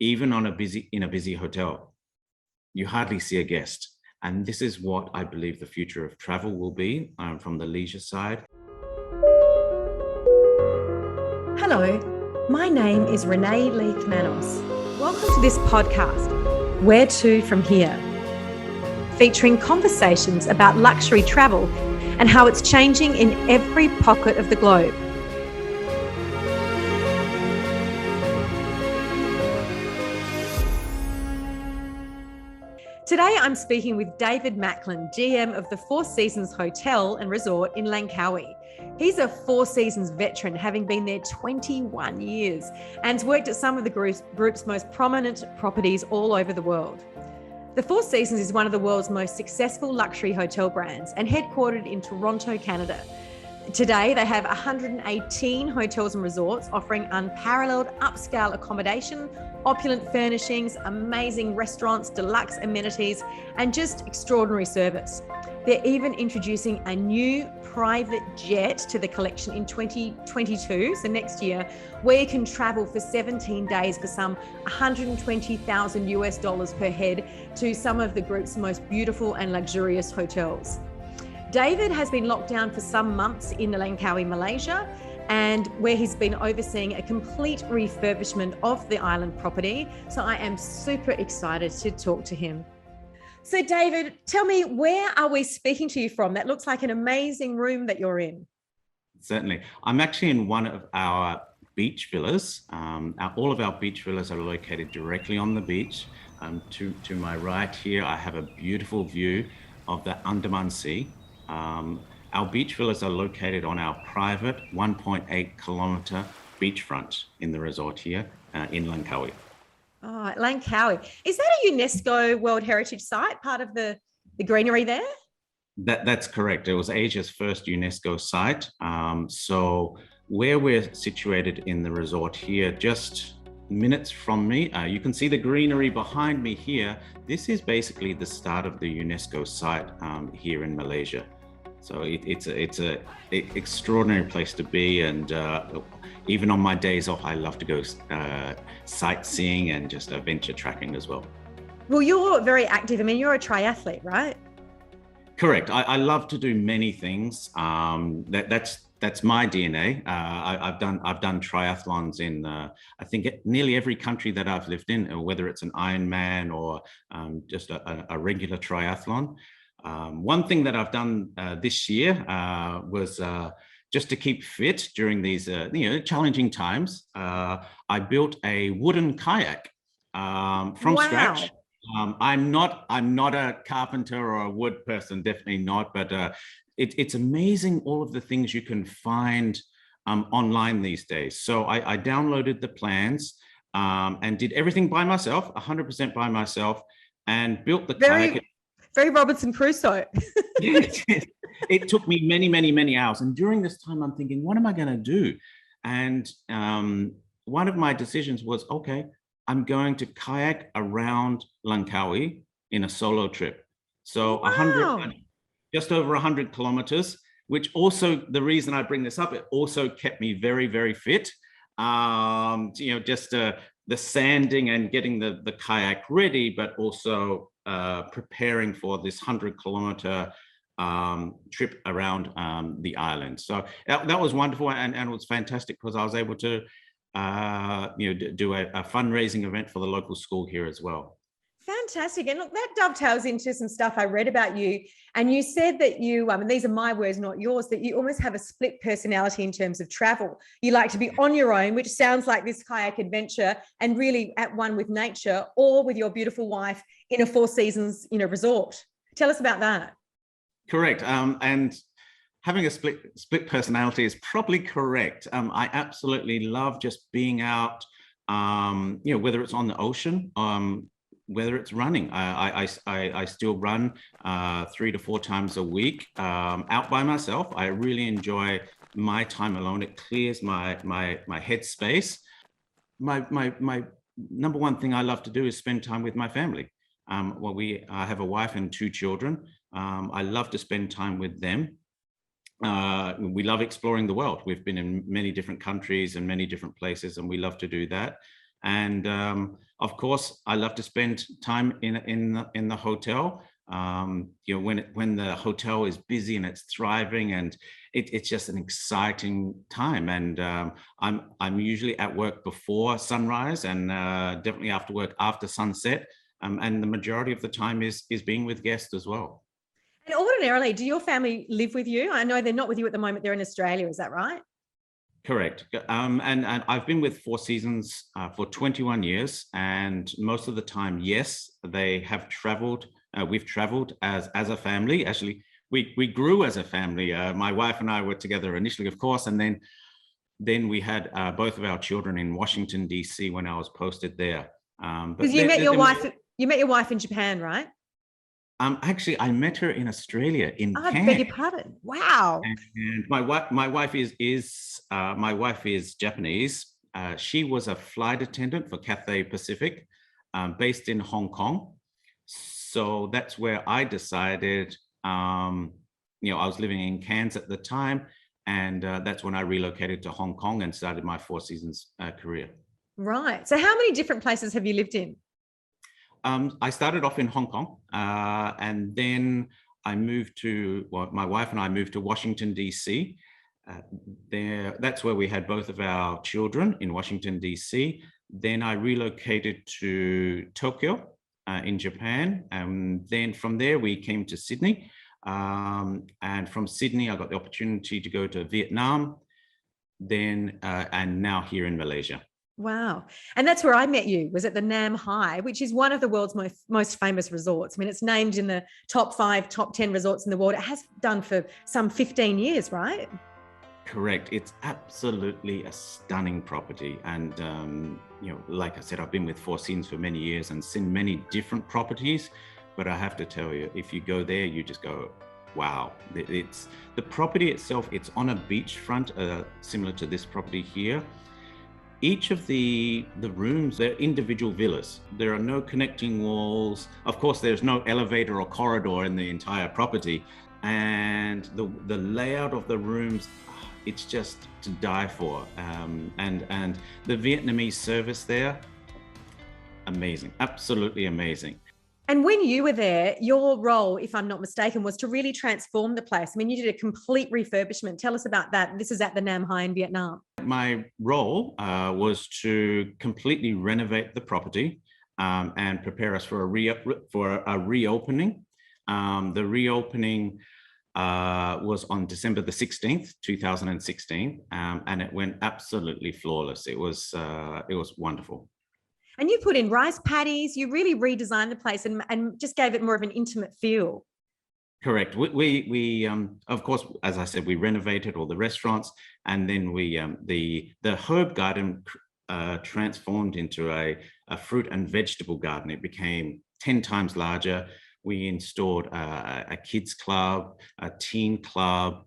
Even in a busy hotel, you hardly see a guest. And this is what I believe the future of travel will be from the leisure side. Hello, my name is Renee Leith-Manos. Welcome to this podcast, Where To From Here, featuring conversations about luxury travel and how it's changing in every pocket of the globe. Today, I'm speaking with David Macklin, GM of the Four Seasons Hotel and Resort in Langkawi. He's a Four Seasons veteran, having been there 21 years and worked at some of the group's most prominent properties all over the world. The Four Seasons is one of the world's most successful luxury hotel brands and headquartered in Toronto, Canada. Today, they have 118 hotels and resorts offering unparalleled upscale accommodation, opulent furnishings, amazing restaurants, deluxe amenities, and just extraordinary service. They're even introducing a new private jet to the collection in 2022, so next year, where you can travel for 17 days for some $120,000 per head to some of the group's most beautiful and luxurious hotels. David has been locked down for some months in Langkawi, Malaysia, and where he's been overseeing a complete refurbishment of the island property. So I am super excited to talk to him. So David, tell me, where are we speaking to you from? That looks like an amazing room that you're in. Certainly. I'm actually in one of our beach villas. All of our beach villas are located directly on the beach. To my right here, I have a beautiful view of the Andaman Sea. Our beach villas are located on our private 1.8 kilometre beachfront in the resort here in Langkawi. Oh, Langkawi. Is that a UNESCO World Heritage Site, part of the greenery there? That's correct. It was Asia's first UNESCO site. So where we're situated in the resort here, just minutes from me, you can see the greenery behind me here. This is basically the start of the UNESCO site here in Malaysia. So it's a extraordinary place to be, and even on my days off, I love to go sightseeing and just adventure tracking as well. Well, you're very active. I mean, you're a triathlete, right? Correct. I love to do many things. That's my DNA. I've done triathlons in I think nearly every country that I've lived in, whether it's an Ironman or just a regular triathlon. One thing that I've done this year was just to keep fit during these challenging times. I built a wooden kayak from scratch. I'm not a carpenter or a wood person, definitely not. But it's amazing all of the things you can find online these days. So I downloaded the plans and did everything by myself, 100% by myself, and built the kayak. Very Robinson Crusoe. It took me many hours. And during this time, I'm thinking, what am I going to do? And one of my decisions was, okay, I'm going to kayak around Langkawi in a solo trip. So just over 100 kilometers, which also, the reason I bring this up, it also kept me very fit. Just the sanding and getting the kayak ready, but also preparing for this 100-kilometer trip around the island. So that was wonderful, and it was fantastic because I was able to do a fundraising event for the local school here as well. Fantastic. And look, that dovetails into some stuff I read about you. And you said that you, and these are my words, not yours, that you almost have a split personality in terms of travel. You like to be on your own, which sounds like this kayak adventure, and really at one with nature, or with your beautiful wife in a Four Seasons, resort. Tell us about that. Correct. And having a split personality is probably correct. I absolutely love just being out, whether it's on the ocean, whether it's running. I still run 3 to 4 times a week out by myself. I really enjoy my time alone. It clears my headspace. My number one thing I love to do is spend time with my family. I have a wife and 2 children. I love to spend time with them. We love exploring the world. We've been in many different countries and many different places, and we love to do that. And of course, I love to spend time in the hotel. When the hotel is busy and it's thriving, and it's just an exciting time. And I'm usually at work before sunrise, and definitely after work after sunset. And the majority of the time is being with guests as well. And ordinarily, do your family live with you? I know they're not with you at the moment. They're in Australia. Is that right? Correct. And I've been with Four Seasons for 21 years. And most of the time, yes, they have traveled. We've traveled as a family. Actually, we grew as a family. My wife and I were together initially, of course. And then we had both of our children in Washington, D.C. when I was posted there. Because you met your wife in Japan, right? Actually, I met her in Australia, in I Chang. beg your pardon. Wow. And my wife is Japanese. She was a flight attendant for Cathay Pacific, based in Hong Kong. So that's where I decided. I was living in Cairns at the time, and that's when I relocated to Hong Kong and started my Four Seasons career. Right. So how many different places have you lived in? I started off in Hong Kong, and then my wife and I moved to Washington, D.C. That's where we had both of our children, in Washington, D.C. Then I relocated to Tokyo in Japan. And then from there, we came to Sydney. And from Sydney, I got the opportunity to go to Vietnam, and now here in Malaysia. Wow. And that's where I met you, was at the Nam Hai, which is one of the world's most famous resorts. I mean, it's named in the top 5, top 10 resorts in the world. It has done for some 15 years, right? Correct. It's absolutely a stunning property. And, like I said, I've been with Four Seasons for many years and seen many different properties. But I have to tell you, if you go there, you just go, wow. It's the property itself. It's on a beachfront, similar to this property here. Each of the rooms, they're individual villas. There are no connecting walls. Of course, there's no elevator or corridor in the entire property. And the layout of the rooms, it's just to die for. And the Vietnamese service there, amazing, absolutely amazing. And when you were there, your role, if I'm not mistaken, was to really transform the place. I mean, you did a complete refurbishment. Tell us about that. This is at the Nam Hai in Vietnam. My role was to completely renovate the property and prepare us for a reopening. The reopening was on December the 16th, 2016, and it went absolutely flawless. It was wonderful. And you put in rice paddies, you really redesigned the place and just gave it more of an intimate feel. Correct. We of course, as I said, we renovated all the restaurants, and then the herb garden transformed into a fruit and vegetable garden. It became 10 times larger. We installed a kids club, a teen club,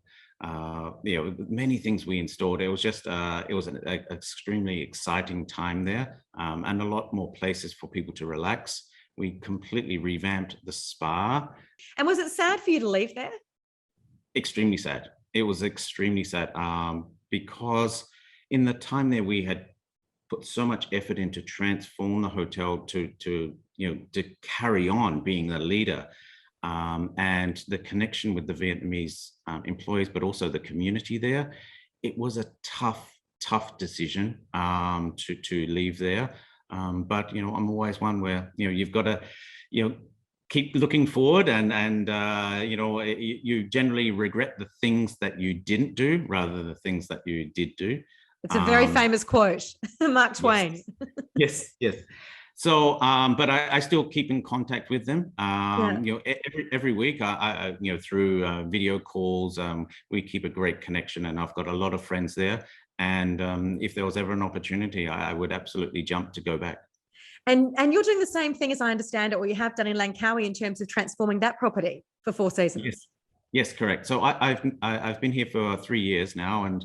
many things we installed. It was just it was an extremely exciting time there, and a lot more places for people to relax. We completely revamped the spa. And was it sad for you to leave there? Extremely sad. It was extremely sad, because in the time there we had put so much effort into transform the hotel to carry on being the leader. And the connection with the Vietnamese employees, but also the community there. It was a tough decision to leave there. But I'm always one where you've got to keep looking forward, and you generally regret the things that you didn't do rather than the things that you did do. It's a very famous quote, Mark Twain. Yes. So, but I still keep in contact with them. Every week, I through video calls, we keep a great connection, and I've got a lot of friends there. And if there was ever an opportunity, I would absolutely jump to go back. And you're doing the same thing, as I understand it, or you have done in Langkawi, in terms of transforming that property for Four Seasons. Yes, correct. So I've been here for 3 years now, and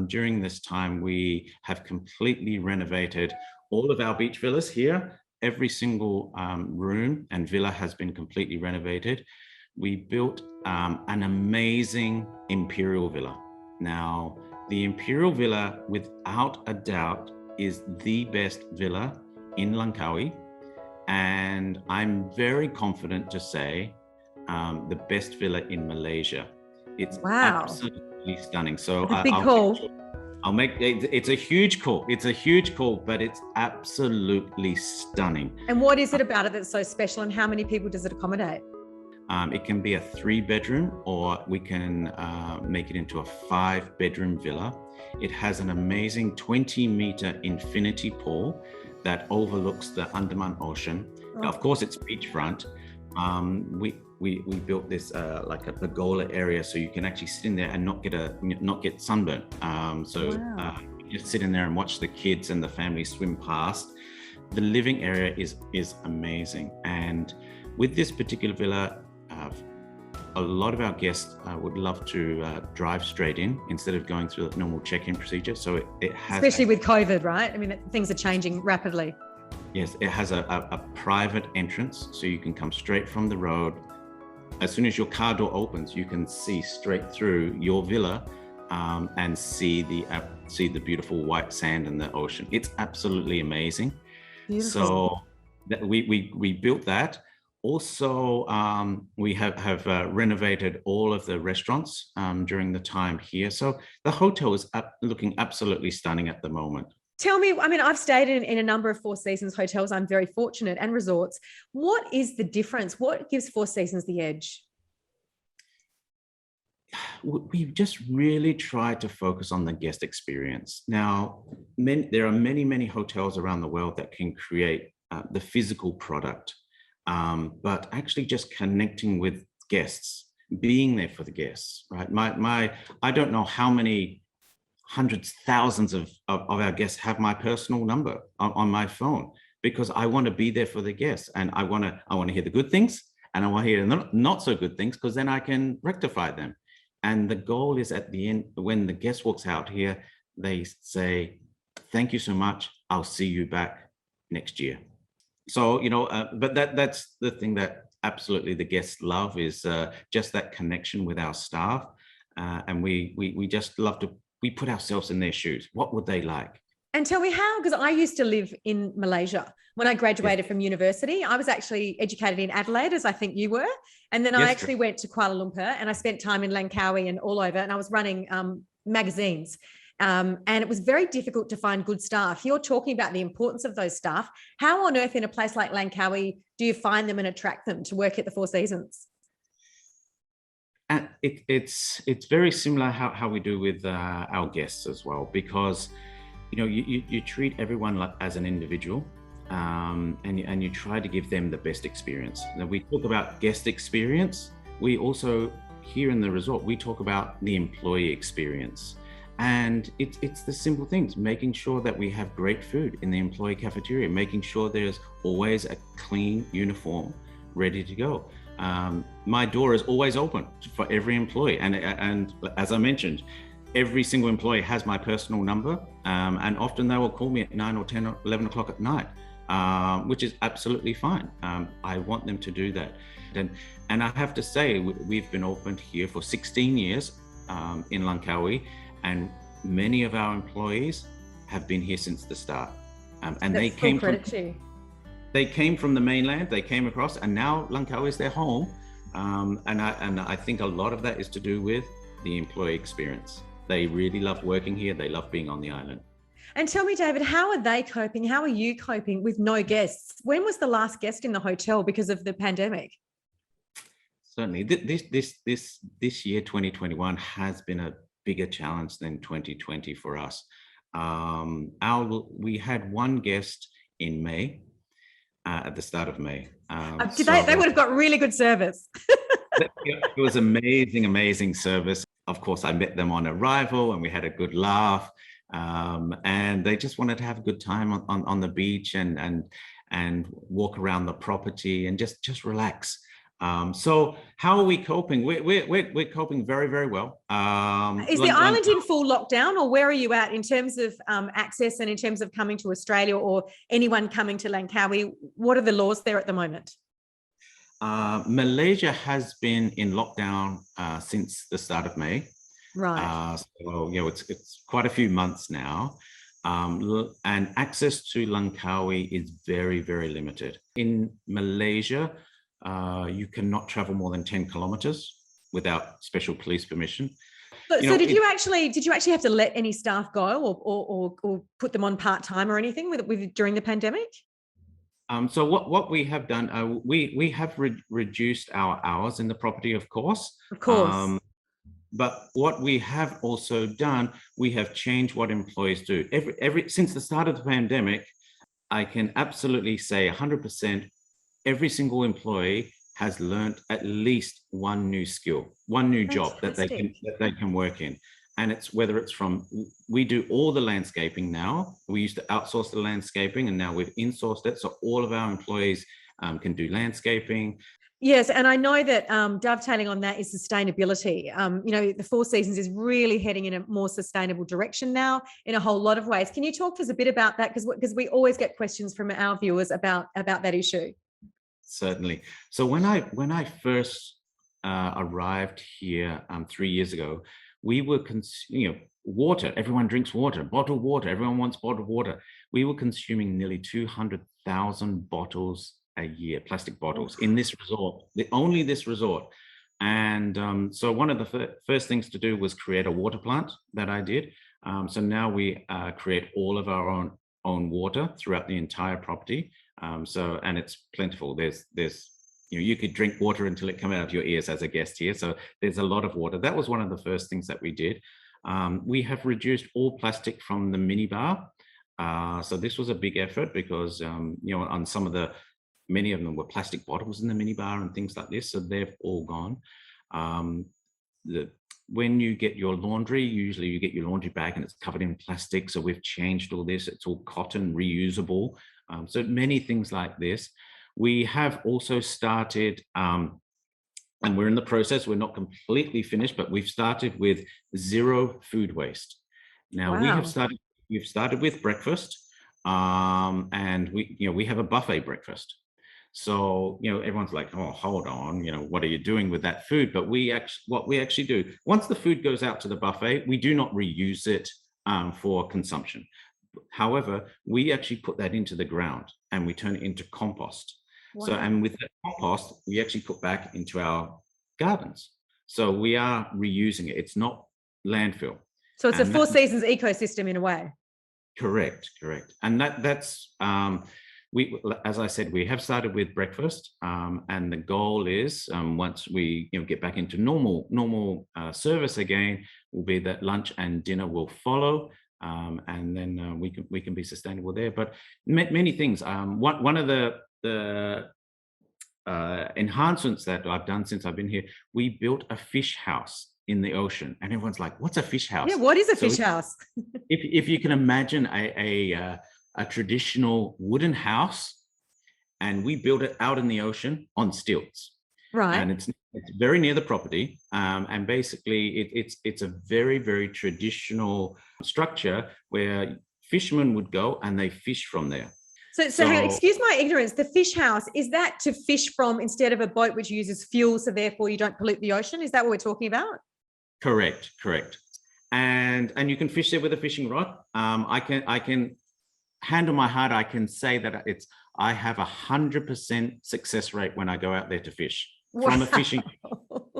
during this time we have completely renovated all of our beach villas here. Every single room and villa has been completely renovated. We built an amazing Imperial Villa. Now, the Imperial Villa, without a doubt, is the best villa in Langkawi, and I'm very confident to say the best villa in Malaysia. It's absolutely stunning. So that's a big call. I'll make it's a huge call. It's a huge call, but it's absolutely stunning. And what is it about it that's so special, and how many people does it accommodate? It can be a 3-bedroom, or we can make it into a 5-bedroom villa. It has an amazing 20-meter infinity pool that overlooks the Andaman Ocean. Now, of course, it's beachfront. We built this like a pergola area, so you can actually sit in there and not get sunburnt. You just sit in there and watch the kids and the family swim past. The living area is amazing, and with this particular villa, a lot of our guests would love to drive straight in instead of going through the normal check-in procedure. So it has, especially with COVID, right? I mean, things are changing rapidly. Yes, it has a private entrance, so you can come straight from the road. As soon as your car door opens, you can see straight through your villa and see the beautiful white sand and the ocean. It's absolutely amazing. Beautiful. So we built that. Also, we have renovated all of the restaurants during the time here. So the hotel is looking absolutely stunning at the moment. Tell me, I mean, I've stayed in a number of Four Seasons hotels. I'm very fortunate, and resorts. What is the difference? What gives Four Seasons the edge? We've just really tried to focus on the guest experience. Now, there are many hotels around the world that can create the physical product, but actually just connecting with guests, being there for the guests, right? I don't know how many hundreds, thousands of our guests have my personal number on my phone, because I want to be there for the guests, and I want to hear the good things, and I want to hear the not so good things, because then I can rectify them. And the goal is, at the end, when the guest walks out here, they say, "Thank you so much. I'll see you back next year." So, but that's the thing that absolutely the guests love, is just that connection with our staff. And we just love to, we put ourselves in their shoes. What would they like? And tell me how, because I used to live in Malaysia when I graduated from university. I was actually educated in Adelaide, as I think you were. And then I actually went to Kuala Lumpur, and I spent time in Langkawi and all over, and I was running magazines. And it was very difficult to find good staff. You're talking about the importance of those staff. How on earth in a place like Langkawi do you find them and attract them to work at the Four Seasons? And it's very similar how we do with our guests as well, because you treat everyone as an individual, and you try to give them the best experience. Now, we talk about guest experience. We also, here in the resort, we talk about the employee experience. And it's the simple things, making sure that we have great food in the employee cafeteria, making sure there's always a clean uniform ready to go. My door is always open for every employee. And as I mentioned, every single employee has my personal number. And often they will call me at 9 or 10 or 11 o'clock at night, which is absolutely fine. I want them to do that. And I have to say, we've been opened here for 16 years in Langkawi. And many of our employees have been here since the start. And they came from the mainland, they came across, and now Langkawi is their home. And I think a lot of that is to do with the employee experience. They really love working here. They love being on the island. And tell me, David, how are they coping? How are you coping with no guests? When was the last guest in the hotel because of the pandemic? Certainly, this year, 2021, has been a bigger challenge than 2020 for us. We had one guest in May, at the start of May. They would have got really good service. It was amazing service. Of course, I met them on arrival, and we had a good laugh. And they just wanted to have a good time on the beach and walk around the property and just relax. So how are we coping? We're coping very, very well. Is the island in full lockdown, or where are you at in terms of access and in terms of coming to Australia or anyone coming to Langkawi? What are the laws there at the moment? Malaysia has been in lockdown since the start of May. Right. So it's quite a few months now. and access to Langkawi is very, very limited. In Malaysia, you cannot travel more than 10 kilometers without special police permission. So did you actually have to let any staff go or put them on part-time or anything with during the pandemic? So what we have done, we have reduced our hours in the property, of course. Of course. But what we have also done, we have changed what employees do. Since the start of the pandemic, I can absolutely say 100%, every single employee has learned at least one new skill, one new job that they can work in. And it's whether it's from, we do all the landscaping now. We used to outsource the landscaping and now we've insourced it. So all of our employees can do landscaping. Yes, and I know that dovetailing on that is sustainability. The Four Seasons is really heading in a more sustainable direction now in a whole lot of ways. Can you talk to us a bit about that? Because we always get questions from our viewers about that issue. Certainly. So when I first arrived here 3 years ago, we were water. Everyone drinks water, bottled water. Everyone wants bottled water. We were consuming nearly 200,000 bottles a year, plastic bottles, in this resort, only this resort. And so one of the first things to do was create a water plant that I did. So now we create all of our own water throughout the entire property. And it's plentiful. There's you could drink water until it comes out of your ears as a guest here. So there's a lot of water. That was one of the first things that we did. We have reduced all plastic from the minibar. So this was a big effort because on some of many of them were plastic bottles in the minibar and things like this. So they've all gone. When you get your laundry, usually you get your laundry bag and it's covered in plastic. So we've changed all this. It's all cotton, reusable. So many things like this. We have also started, and we're in the process, we're not completely finished, but we've started with zero food waste. Now we've started with breakfast, and we have a buffet breakfast. So, everyone's like, oh, hold on, what are you doing with that food? But what we actually do, once the food goes out to the buffet, we do not reuse it for consumption. However, we actually put that into the ground and we turn it into compost. Wow. So, and with that compost, we actually put back into our gardens. So we are reusing it. It's not landfill. So it's a Four Seasons ecosystem in a way. Correct. And that's as I said, we have started with breakfast, and the goal is once we get back into normal service again, will be that lunch and dinner will follow, and then we can be sustainable there. But many things. One of the enhancements that I've done since I've been here, we built a fish house in the ocean, and everyone's like, "What's a fish house?" Yeah, what is a fish house? If you can imagine a traditional wooden house, and we built it out in the ocean on stilts. Right. And it's very near the property. And basically it's a very, very traditional structure where fishermen would go and they fish from there. So excuse my ignorance, the fish house, is that to fish from instead of a boat which uses fuel, so therefore you don't pollute the ocean? Is that what we're talking about? Correct. And you can fish there with a fishing rod. I can hand on my heart, I can say that I have 100% success rate when I go out there to fish. Wow. From a fishing.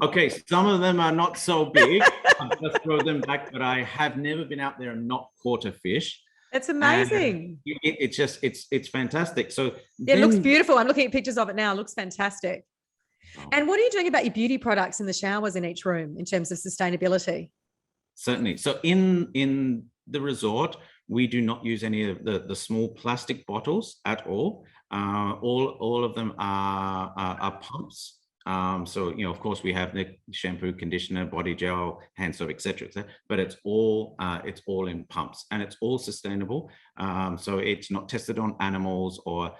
Okay, some of them are not so big. I just throw them back, but I have never been out there and not caught a fish. That's amazing. It's fantastic. So it looks beautiful. I'm looking at pictures of it now. It looks fantastic. Oh. And what are you doing about your beauty products in the showers in each room in terms of sustainability? Certainly. So in the resort, we do not use any of the small plastic bottles at all. All of them are pumps. So of course we have the shampoo, conditioner, body gel, hand soap, etc. But it's all in pumps, and it's all sustainable. So it's not tested on animals or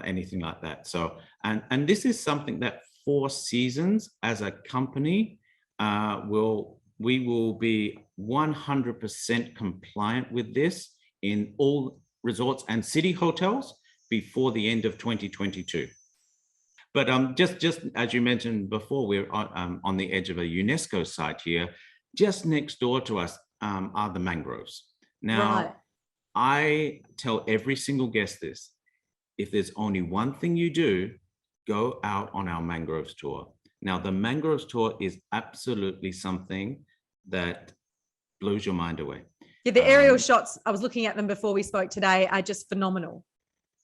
anything like that. So and this is something that Four Seasons as a company we will be 100% compliant with this in all resorts and city hotels before the end of 2022. But just as you mentioned before, we're on the edge of a UNESCO site here. Just next door to us are the mangroves. Now, I tell every single guest this: if there's only one thing you do, go out on our mangroves tour. Now, the mangroves tour is absolutely something that blows your mind away. Yeah, the aerial shots, I was looking at them before we spoke today, are just phenomenal.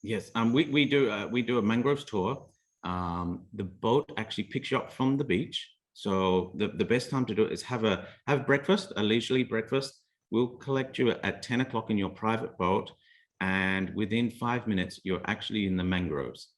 Yes, we do a mangroves tour. The boat actually picks you up from the beach. So the best time to do it is have breakfast, a leisurely breakfast. We'll collect you at 10 o'clock in your private boat, and within 5 minutes, you're actually in the mangroves.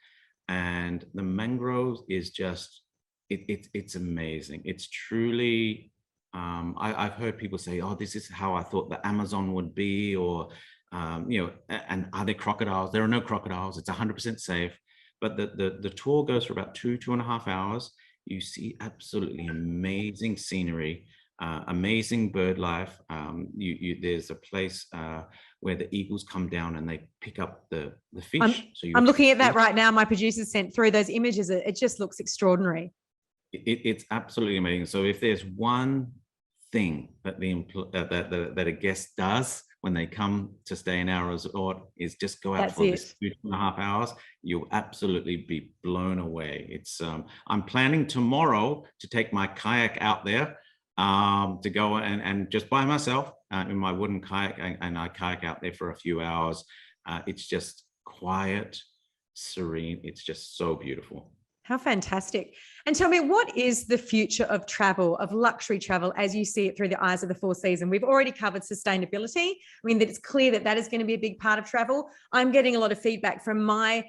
And the mangroves is just, it's amazing. It's truly, I've heard people say, oh, this is how I thought the Amazon would be, or, and are there crocodiles? There are no crocodiles. It's 100% safe. But the tour goes for about 2.5 hours. You see absolutely amazing scenery, amazing bird life. There's a place where the eagles come down and they pick up the fish. I'm looking at that right now. My producers sent through those images. It just looks extraordinary. It's absolutely amazing. So if there's one thing that that a guest does when they come to stay in our resort, is just go out for this 2.5 hours, you'll absolutely be blown away. It's I'm planning tomorrow to take my kayak out there, to go and just by myself in my wooden kayak, and I kayak out there for a few hours. It's just quiet, serene. It's just so beautiful. How fantastic. And tell me, what is the future of travel, of luxury travel, as you see it through the eyes of the Four Seasons? We've already covered sustainability. I mean, that it's clear that that is going to be a big part of travel. I'm getting a lot of feedback from my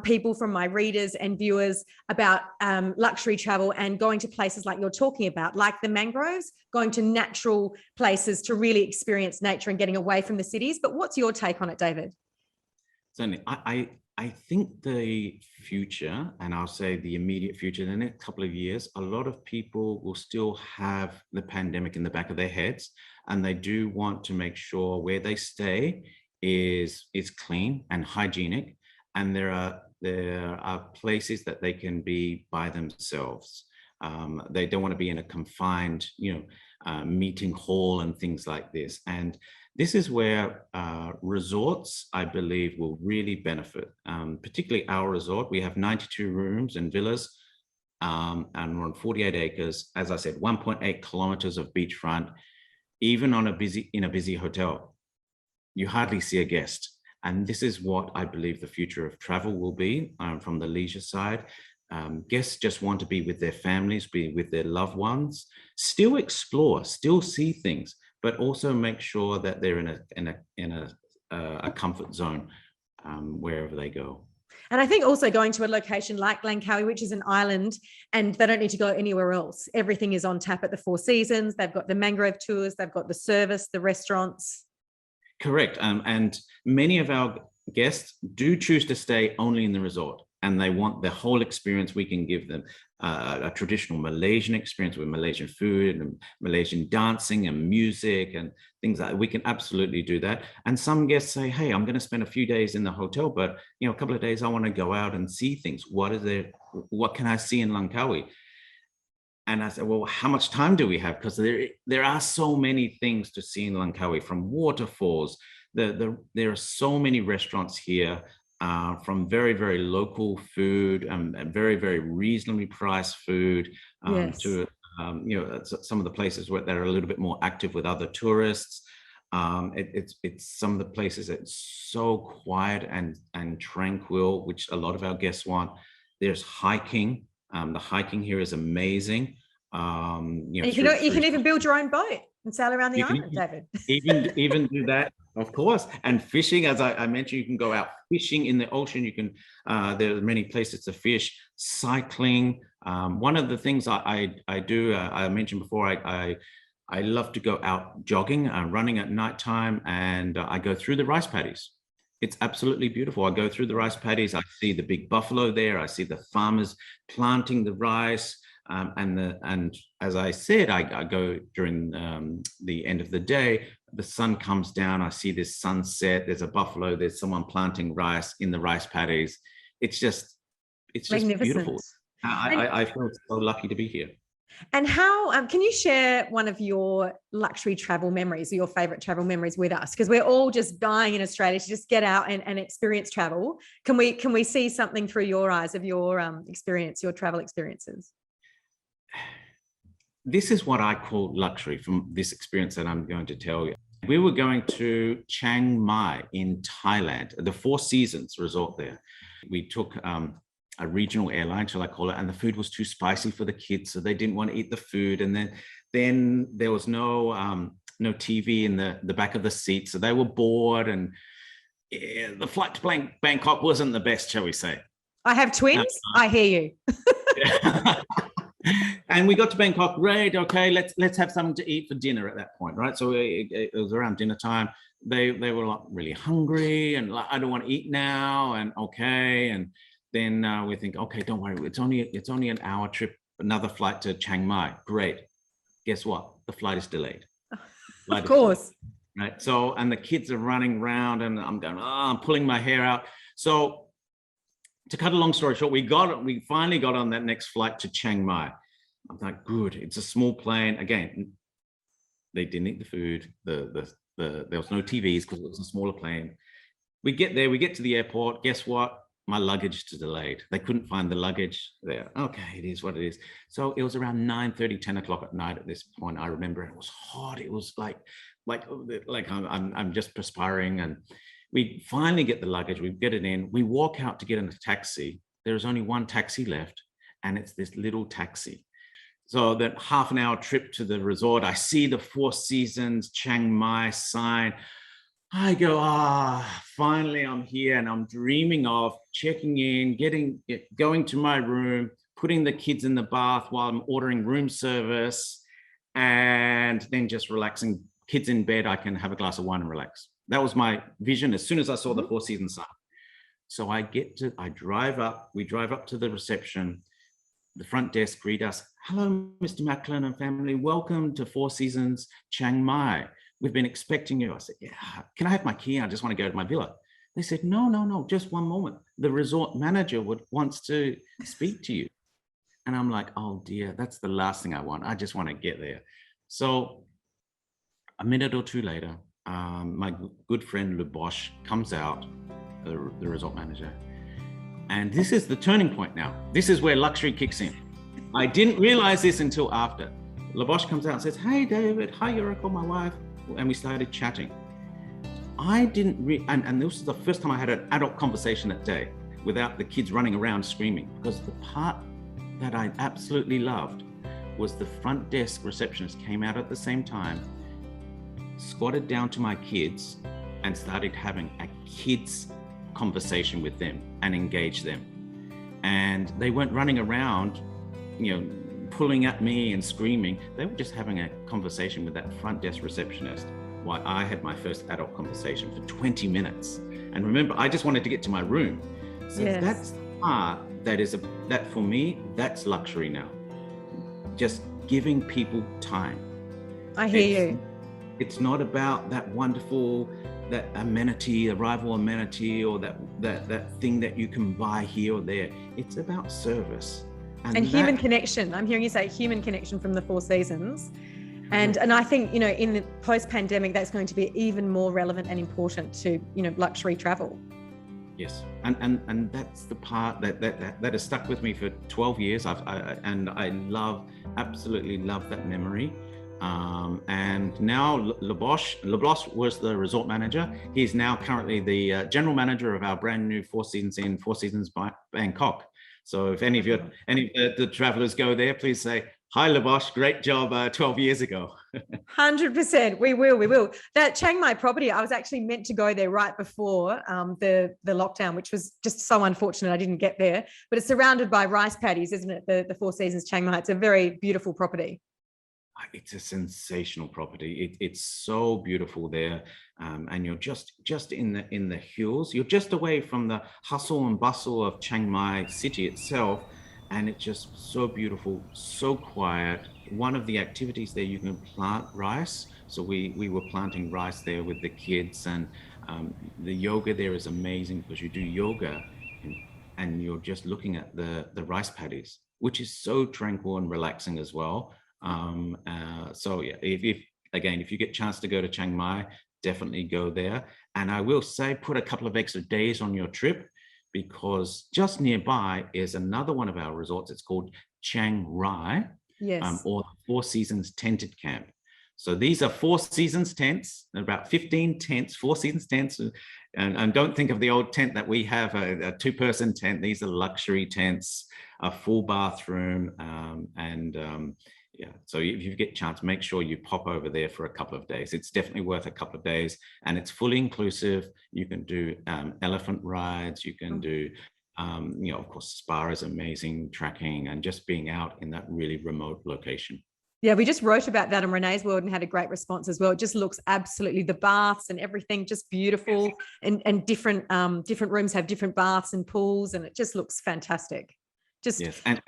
people, from my readers and viewers about luxury travel and going to places like you're talking about, like the mangroves, going to natural places to really experience nature and getting away from the cities. But what's your take on it, David? Certainly. I think the future, and I'll say the immediate future, the next couple of years, a lot of people will still have the pandemic in the back of their heads, and they do want to make sure where they stay is clean and hygienic, and there are places that they can be by themselves. They don't want to be in a confined, meeting hall and things like this. And this is where resorts, I believe, will really benefit, particularly our resort. We have 92 rooms and villas, and we're on 48 acres. As I said, 1.8 kilometers of beachfront. Even in a busy hotel, you hardly see a guest. And this is what I believe the future of travel will be, from the leisure side. Guests just want to be with their families, be with their loved ones, still explore, still see things, but also make sure that they're in a comfort zone wherever they go. And I think also going to a location like Langkawi, which is an island, and they don't need to go anywhere else. Everything is on tap at the Four Seasons. They've got the mangrove tours, they've got the service, the restaurants. Correct. And many of our guests do choose to stay only in the resort, and they want the whole experience. We can give them a traditional Malaysian experience with Malaysian food and Malaysian dancing and music and things like that. We can absolutely do that. And some guests say, hey, I'm going to spend a few days in the hotel, but a couple of days I want to go out and see things. What can I see in Langkawi? And I said, well, how much time do we have? Because there are so many things to see in Langkawi, from waterfalls. There are so many restaurants here, from very, very local food and very, very reasonably priced food, Yes. to some of the places that are a little bit more active with other tourists. It's some of the places that's so quiet and tranquil, which a lot of our guests want. There's hiking. The hiking here is amazing. You can even build your own boat and sail around the island, David. even do that, of course. And fishing, as I mentioned, you can go out fishing in the ocean. You can there are many places to fish. Cycling. One of the things I do, I mentioned before, I love to go out jogging, running at nighttime, and I go through the rice paddies. It's absolutely beautiful. I go through the rice paddies. I see the big buffalo there. I see the farmers planting the rice. And as I said, I go during the end of the day. The sun comes down. I see this sunset. There's a buffalo. There's someone planting rice in the rice paddies. It's just beautiful. I feel so lucky to be here. And how can you share one of your luxury travel memories or your favorite travel memories with us? Because we're all just dying in Australia to just get out and experience travel. Can we see something through your eyes of your experience, your travel experiences? This is what I call luxury from this experience that I'm going to tell you. We were going to Chiang Mai in Thailand, the Four Seasons resort there. We took a regional airline, shall I call it, and the food was too spicy for the kids, so they didn't want to eat the food. And then there was no TV in the back of the seat, so they were bored. And the flight to Bangkok wasn't the best, shall we say? I have twins. I hear you. And we got to Bangkok. Great. Okay, let's have something to eat for dinner at that point, right? So it was around dinner time. They were like really hungry and like, I don't want to eat now. And okay, and then we think, okay, don't worry. It's only an hour trip. Another flight to Chiang Mai. Great. Guess what? The flight is delayed. Of course. Right. So, and the kids are running around, and I'm going, I'm pulling my hair out. So, to cut a long story short, we finally got on that next flight to Chiang Mai. I'm like, good. It's a small plane. Again, they didn't eat the food. There was no TVs because it was a smaller plane. We get there. We get to the airport. Guess what? My luggage is delayed. They couldn't find the luggage there. Okay, it is what it is. So it was around 9:30, 10 o'clock at night at this point. I remember it was hot. It was like I'm just perspiring. And we finally get the luggage. We get it in. We walk out to get in a taxi. There's only one taxi left, and it's this little taxi. So that half an hour trip to the resort, I see the Four Seasons Chiang Mai sign. I go, finally I'm here, and I'm dreaming of checking in, going to my room, putting the kids in the bath while I'm ordering room service, and then just relaxing. Kids in bed, I can have a glass of wine and relax. That was my vision as soon as I saw the Four Seasons sign. So we drive up to the reception. The front desk greet us. Hello, Mr. Macklin and family. Welcome to Four Seasons Chiang Mai. We've been expecting you. I said, yeah, can I have my key? I just want to go to my villa. They said, no, just one moment. The resort manager wants to speak to you. And I'm like, oh dear, that's the last thing I want. I just want to get there. So a minute or two later, my good friend Lebosh comes out, the resort manager. And this is the turning point now. This is where luxury kicks in. I didn't realize this until after. Lebosh comes out and says, hey, David, hi, Yuriko, my wife. And we started chatting. I didn't, and this was the first time I had an adult conversation that day without the kids running around screaming, because the part that I absolutely loved was the front desk receptionist came out at the same time, squatted down to my kids and started having a kids conversation with them and engage them. And they weren't running around, pulling at me and screaming. They were just having a conversation with that front desk receptionist while I had my first adult conversation for 20 minutes. And remember, I just wanted to get to my room. So yes. That's the part that for me, that's luxury now. Just giving people time. I hear you. It's not about that wonderful, that amenity, arrival amenity, or that thing that you can buy here or there. It's about service. And human connection. I'm hearing you say human connection from the Four Seasons. And I think, in the post-pandemic, that's going to be even more relevant and important to, luxury travel. Yes. And that's the part that has stuck with me for 12 years. I absolutely love that memory. And now Lebosh was the resort manager. He's now currently the general manager of our brand new Four Seasons Bangkok. So if any of the travelers go there, please say, hi, Lebosh, great job 12 years ago. 100%. We will. That Chiang Mai property, I was actually meant to go there right before the lockdown, which was just so unfortunate I didn't get there. But it's surrounded by rice paddies, isn't it? The Four Seasons Chiang Mai. It's a very beautiful property. It's a sensational property. It's so beautiful there, and you're just in the hills. You're just away from the hustle and bustle of Chiang Mai city itself, and it's just so beautiful, so quiet. One of the activities there, you can plant rice. So we were planting rice there with the kids, and the yoga there is amazing because you do yoga, and you're just looking at the rice paddies. which is so tranquil and relaxing as well. So yeah, if you get a chance to go to Chiang Mai, definitely go there. And I will say, put a couple of extra days on your trip, because just nearby is another one of our resorts. It's called Chiang Rai, Yes. or Four Seasons Tented Camp. So these are Four Seasons tents, about 15 tents, Four Seasons tents. And don't think of the old tent that we have, a two-person tent. These are luxury tents, a full bathroom, yeah. So if you get a chance, make sure you pop over there for a couple of days. It's definitely worth a couple of days, and it's fully inclusive. You can do elephant rides. You can do, of course, spa is amazing, trekking, and just being out in that really remote location. Yeah, we just wrote about that on Renee's World and had a great response as well. It just looks absolutely, the baths and everything, just beautiful, and different rooms have different baths and pools, and it just looks fantastic.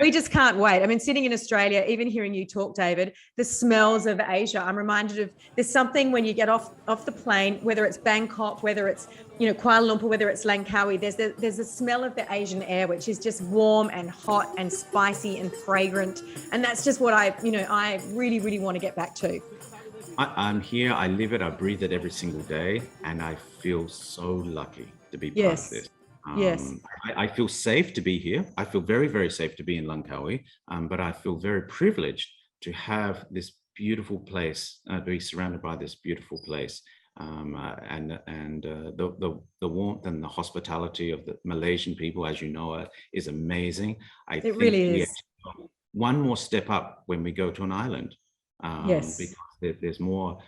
We just can't wait. I mean, sitting in Australia, even hearing you talk, David, the smells of Asia, I'm reminded of, there's something when you get off the plane, whether it's Bangkok, whether it's, Kuala Lumpur, whether it's Langkawi, there's a smell of the Asian air, which is just warm and hot and spicy and fragrant. And that's just what I really, really want to get back to. I'm here, I live it, I breathe it every single day, and I feel so lucky to be part of this. Yes. I feel safe to be here. I feel very, very safe to be in Langkawi, but I feel very privileged to have this beautiful place, to be surrounded by this beautiful place, and the warmth and the hospitality of the Malaysian people, as you know, is amazing. I think really is. One more step up when we go to an island, because there's more.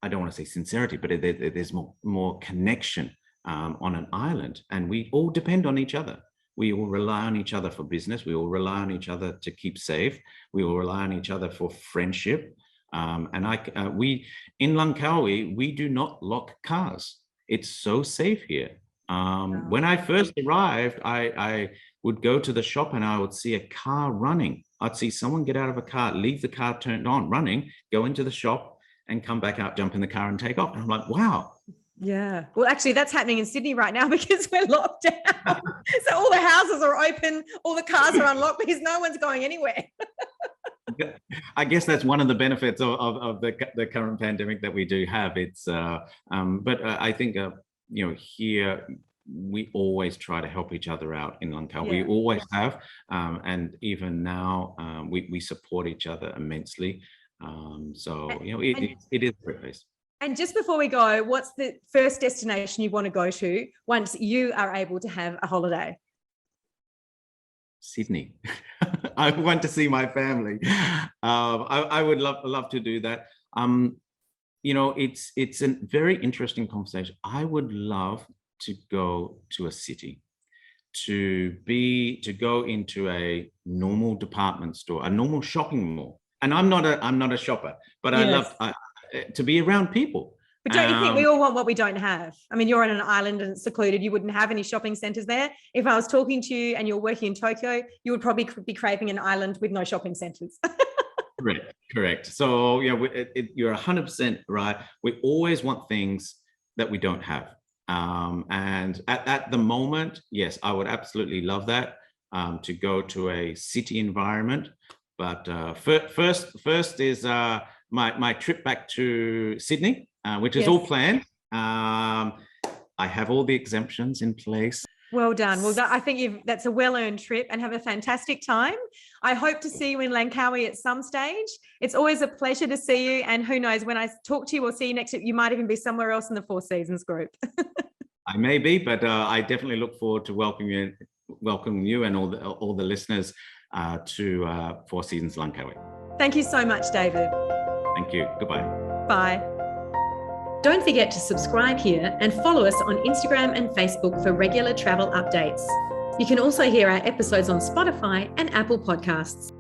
I don't want to say sincerity, but there's more connection. On an island, and we all depend on each other. We all rely on each other for business. We all rely on each other to keep safe. We all rely on each other for friendship. We in Langkawi, we do not lock cars. It's so safe here. When I first arrived, I would go to the shop and I would see a car running. I'd see someone get out of a car, leave the car turned on, running, go into the shop, and come back out, jump in the car, and take off. And I'm like, wow. Yeah. Well, actually, that's happening in Sydney right now because we're locked down. So all the houses are open, all the cars are unlocked because no one's going anywhere. I guess that's one of the benefits of the current pandemic that we do have. It's, but I think, here we always try to help each other out in Langkawi. We always have, and even now we support each other immensely. It is a great place. And just before we go, what's the first destination you want to go to once you are able to have a holiday? Sydney. I want to see my family. I would love to do that. It's a very interesting conversation. I would love to go to a city, to go into a normal department store, a normal shopping mall. And I'm not a shopper, but I love to be around people. But don't you think we all want what we don't have? I mean, you're on an island and it's secluded. You wouldn't have any shopping centers there. If I was talking to you and you're working in Tokyo, you would probably be craving an island with no shopping centers. Correct. So you're 100% right. We always want things that we don't have. And at the moment, yes, I would absolutely love that, to go to a city environment. But first is my trip back to Sydney, which is all planned. I have all the exemptions in place. Well done. Well, I think that's a well-earned trip, and have a fantastic time. I hope to see you in Langkawi at some stage. It's always a pleasure to see you. And who knows, when I talk to you or see you next week, you might even be somewhere else in the Four Seasons group. I may be, but I definitely look forward to welcoming you and all the listeners to Four Seasons Langkawi. Thank you so much, David. Thank you. Goodbye. Bye. Don't forget to subscribe here and follow us on Instagram and Facebook for regular travel updates. You can also hear our episodes on Spotify and Apple Podcasts.